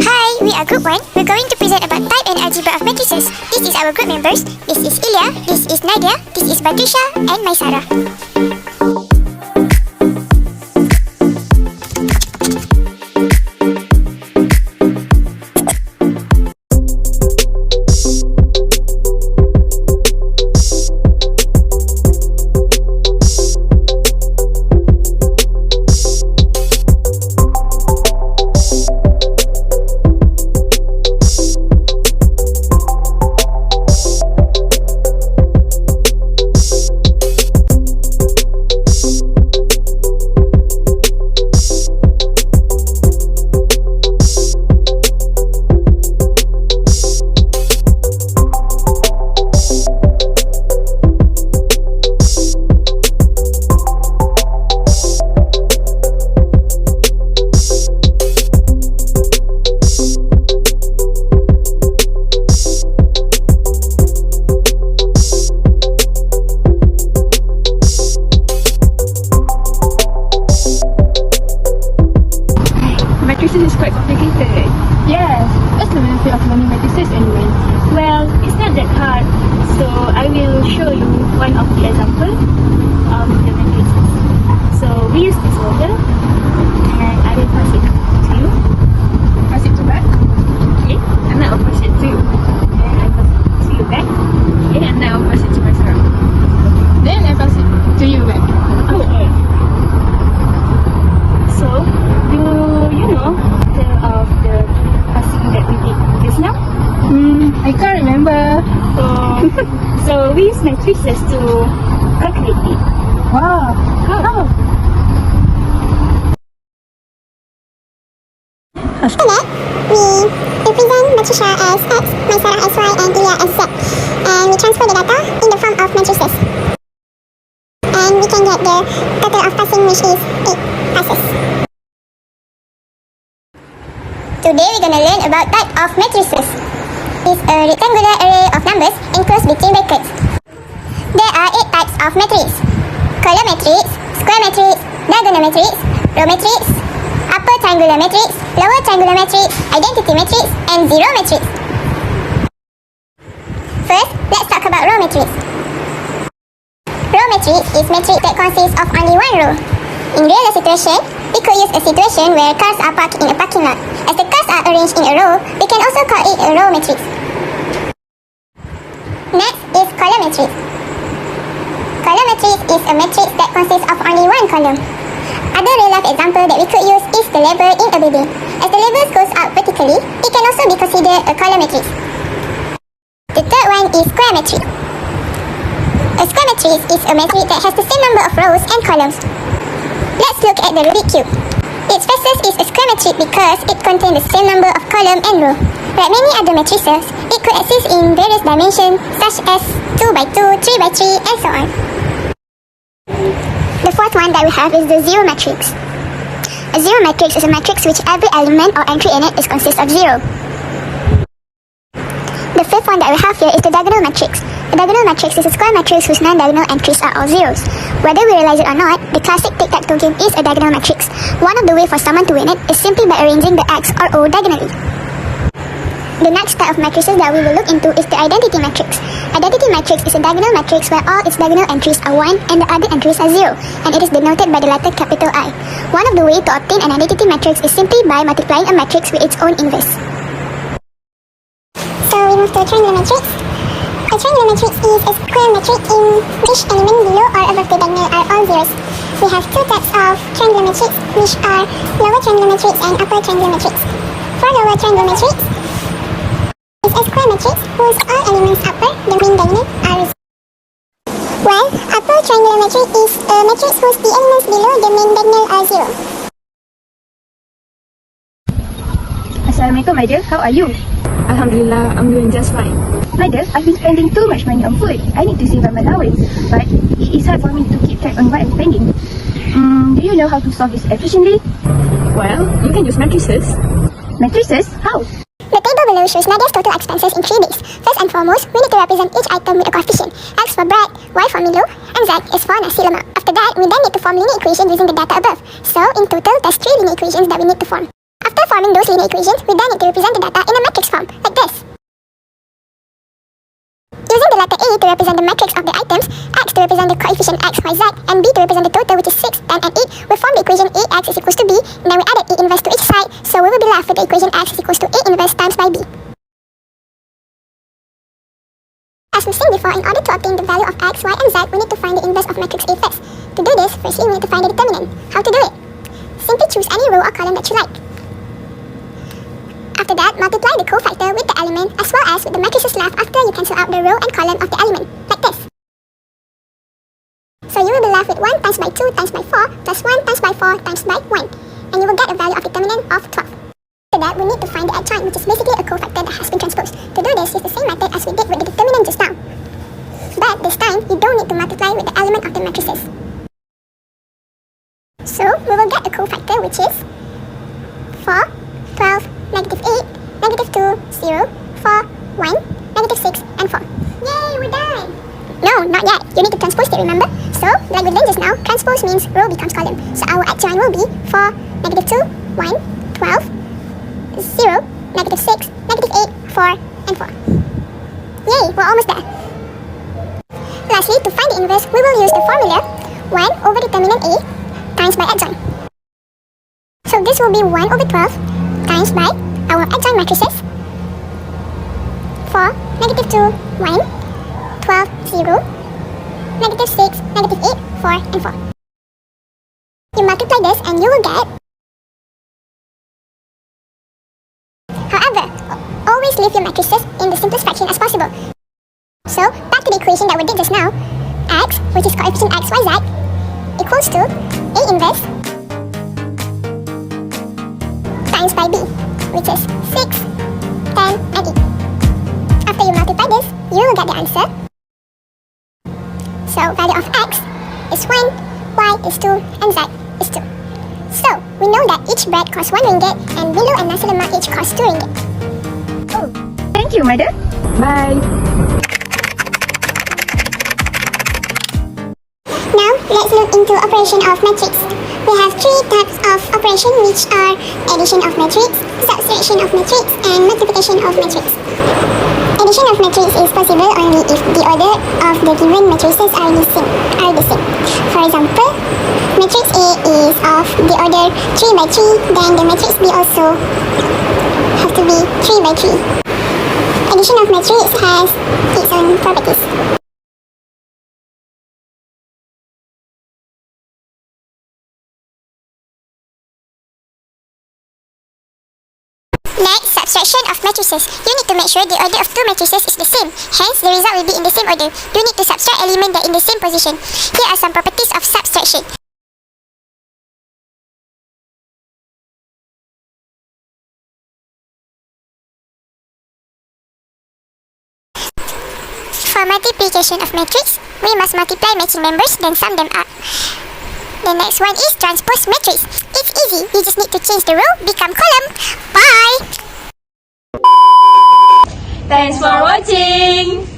Hi, we are Group 1. We're going to present about type and algebra of matrices. This is our group members. This is Ilya, this is Nadia, this is Patricia, and Maisarah. Matrices is quite complicated. Yes, what's the benefit of learning matrices anyway? Well, it's not that hard. So I will show you one of the examples of the matrices. So we use this model and I will pass it to you. Pass it to back. Okay, and now I'll pass it to you. And I pass it to you back. Okay, and now I'll pass it to myself. Then I pass it to you back. Okay. So, do you know the passing that we did just now? I can't remember. So we use matrices to calculate it. Wow. How? After that, we represent Patricia as X, Maisarah as Y, and Ilya as Z. And we transfer the data in the form of matrices. And we can get the total of passing, which is 8 passes. Today we're going to learn about type of matrices. It's a rectangular array of numbers enclosed between brackets. There are 8 types of matrix: column matrix, square matrix, diagonal matrix, row matrix, upper triangular matrix, lower triangular matrix, identity matrix, and zero matrix. First, let's talk about row matrix. Row matrix is matrix that consists of only one row. In real situation, we could use a situation where cars are parked in a parking lot. As the cars are arranged in a row, we can also call it a row matrix. Next is column matrix. Column matrix is a matrix that consists of only one column. Other real-life example that we could use is the label in a building. As the labels goes out vertically, it can also be considered a column matrix. The third one is square matrix. A square matrix is a matrix that has the same number of rows and columns. Let's look at the Rubik cube. Its facet is a square matrix because it contains the same number of column and row. Like many other matrices, it could exist in various dimensions such as 2 by 2, 3 by 3, and so on. The fourth one that we have is the zero matrix. A zero matrix is a matrix which every element or entry in it is consists of 0. The fifth one that we have here is the diagonal matrix. A diagonal matrix is a square matrix whose non-diagonal entries are all zeros. Whether we realize it or not, the classic tic-tac-toe game is a diagonal matrix. One of the ways for someone to win it is simply by arranging the X or O diagonally. The next type of matrices that we will look into is the identity matrix. Identity matrix is a diagonal matrix where all its diagonal entries are 1 and the other entries are 0, and it is denoted by the letter capital I. One of the ways to obtain an identity matrix is simply by multiplying a matrix with its own inverse. So we move to a triangular matrix. A triangular matrix is a square matrix in which elements below or above the diagonal are all zeros. We have two types of triangular matrix, which are lower triangular matrix and upper triangular matrix. For lower triangular matrix, is a square matrix whose all elements upper the main diagonal are zero. While upper triangular matrix is a matrix whose the elements below the main diagonal are 0. Assalamualaikum, my dear. How are you? Alhamdulillah, I'm doing just fine. My dear, I've been spending too much money on food. I need to save up my allowance, but it is hard for me to keep track on what I'm spending. Do you know how to solve this efficiently? Well, you can use matrices. Matrices? How? The table below shows Nadia's total expenses in 3 days. First and foremost, we need to represent each item with a coefficient. X for bread, Y for Milo, and Z is for nasi lemak. After that, we then need to form linear equations using the data above. So, in total, there's 3 linear equations that we need to form. After forming those linear equations, we then need to represent the data in a matrix form, like this. Using the letter A to represent the matrix of the items, X to represent the coefficient X, Y, Z, and B to represent the total, which is 6, 10, and 8, we form the equation AX is equals to B, and then we added A inverse to each side, so we will be left with the equation X is equals to A inverse times by B. As we've seen before, in order to obtain the value of X, Y, and Z, we need to find the inverse of matrix A first. To do this, firstly we need to find the determinant. How to do it? Simply choose any row or column that you like. After that, multiply the cofactor with the element as well as with the matrices left after you cancel out the row and column of the element, like this. So you will be left with 1 times by 2 times by 4 plus 1 times by 4 times by 1, and you will get a value of determinant of 12. After that, we need to find the adjoint, which is basically a cofactor that has been transposed. To do this, use the same method as we did with the determinant just now. But this time, you don't need to multiply with the element of the matrices. So we will get a cofactor which is 4, 12, negative 8, negative 2, 0, 4, 1, negative 6, and 4. Yay, we're done! No, not yet. You need to transpose it, remember? So, like we learned just now, transpose means row becomes column. So our adjoint will be 4, negative 2, 1, 12, 0, negative 6, negative 8, 4, and 4. Yay, we're almost there. Lastly, to find the inverse, we will use the formula 1 over determinant A times by adjoint. So this will be 1 over 12 times by our adjoint matrices 4, negative 2, 1, 12, 0, negative 6, negative 8, 4, and 4. You multiply this and you will get. However, always leave your matrices in the simplest fraction as possible. So, back to the equation that we did just now, X, which is coefficient X, Y, Z, equals to A inverse times by B, which is 6, 10, and 8. After you multiply this, you will get the answer. So, value of X is 1, Y is 2, and Z is 2. So, we know that each bread costs 1 ringgit, and Milo and nasi lemak each cost 2 ringgit. Oh, thank you, mother. Bye. Now, let's look into operation of matrix. We have 3 types of operation, which are addition of matrix, subtraction of matrix, and multiplication of matrix. Addition of matrix is possible only if the order of the given matrices are the same. For example, matrix A is of the order 3 by 3, then the matrix B also have to be 3 by 3. Addition of matrix has its own properties. Next, subtraction of matrices. You need to make sure the order of 2 matrices is the same. Hence, the result will be in the same order. You need to subtract elements that are in the same position. Here are some properties of subtraction. For multiplication of matrix, we must multiply matching members, then sum them up. The next one is transpose matrix. It's easy. You just need to change the row, become column. Bye! Thanks for watching.